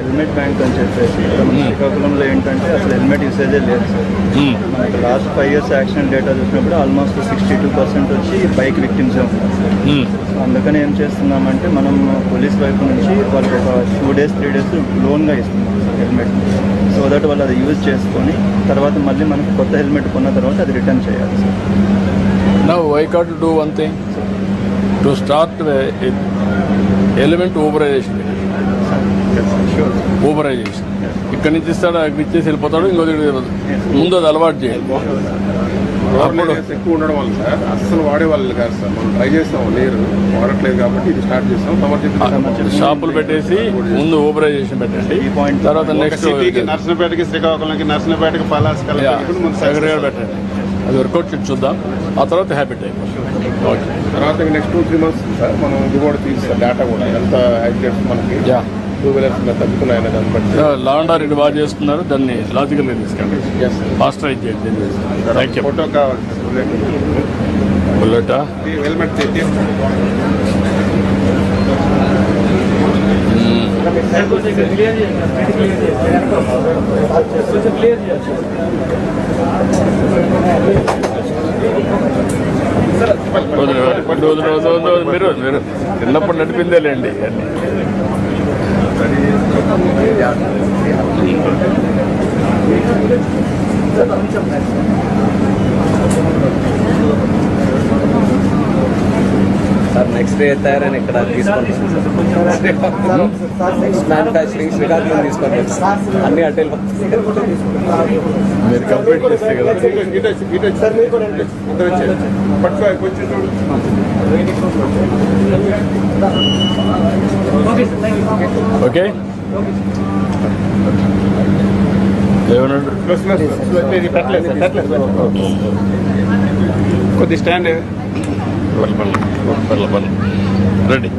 Helmet bank అని చెప్పేసి మన శ్రీకాకుళంలో ఏంటంటే అసలు హెల్మెట్ యూసేజే లేదు సార్. మనకి లాస్ట్ 5 years యాక్సిడెంట్ డేటా చూసినప్పుడు ఆల్మోస్ట్ 62% వచ్చి బైక్ విక్టిమ్సే ఉంటారు. సో అందుకని ఏం చేస్తున్నామంటే మనం పోలీస్ వైపు నుంచి వాళ్ళకి ఒక 2 days 3 days లోన్గా ఇస్తున్నాం సార్ హెల్మెట్. సో దట్ వాళ్ళు అది యూజ్ చేసుకొని తర్వాత మళ్ళీ మనకు కొత్త హెల్మెట్ కొన్న తర్వాత అది రిటర్న్ చేయాలి sir. Now I got to do one thing to start element Uberization. Uberization. ఇక్కడ నుంచి ఇస్తాడు, అక్కడి ఇచ్చేసి వెళ్ళిపోతాడు, ఇంకో ముందు అది అలవాటు చేయాలి. ఎక్కువ ఉండడం వల్ల సార్ అస్సలు వాడేవాళ్ళు కాదు సార్. మనం ట్రై చేస్తాం, లేరు వాడట్లేదు కాబట్టి ఇది స్టార్ట్ చేస్తాం. షాపులు పెట్టేసి ముందు ఊబరైజేషన్ పెట్టండి, తర్వాత నెక్స్ట్ నర్సనపేటకి, శ్రీకాకుళంకి, నర్సనపేటకి, పలాస్ పెట్టండి. అది వర్కౌట్ చేసి చూద్దాం, ఆ తర్వాత హ్యాబిట్ అయిపోతుంది. ఓకే, తర్వాత నెక్స్ట్ 2-3 months సార్ మనం ఇది కూడా తీస్తాం డేటా కూడా ఎంత యాక్సిడెంట్స్ మనకి 2 wheelers తగ్గుతున్నాయనే దాన్ని బట్టి. లా అండ్ ఆర్డర్ బాగా చేస్తున్నారు, దాన్ని లాజికల్గా తీసుకెళ్ళండి, మాస్టరైజ్ చేయండి. Thank you. ఫోటో కావాలి బుల్లెటా హెల్మెట్ మీరు చిన్నప్పుడు నడిపిందేలేండి. సార్ నెక్స్ట్ డే తయారని ఇక్కడ తీసుకుంటాం. నెక్స్ట్ మ్యానుఫ్యాక్చరింగ్ శ్రీకాకుళం తీసుకుంటాం. అన్ని అటెల్ మీరు కంప్లీట్ చేస్తే కదా. ఓకే, ఏమన్నాడు కొద్ది స్టాండ్ రెడీ.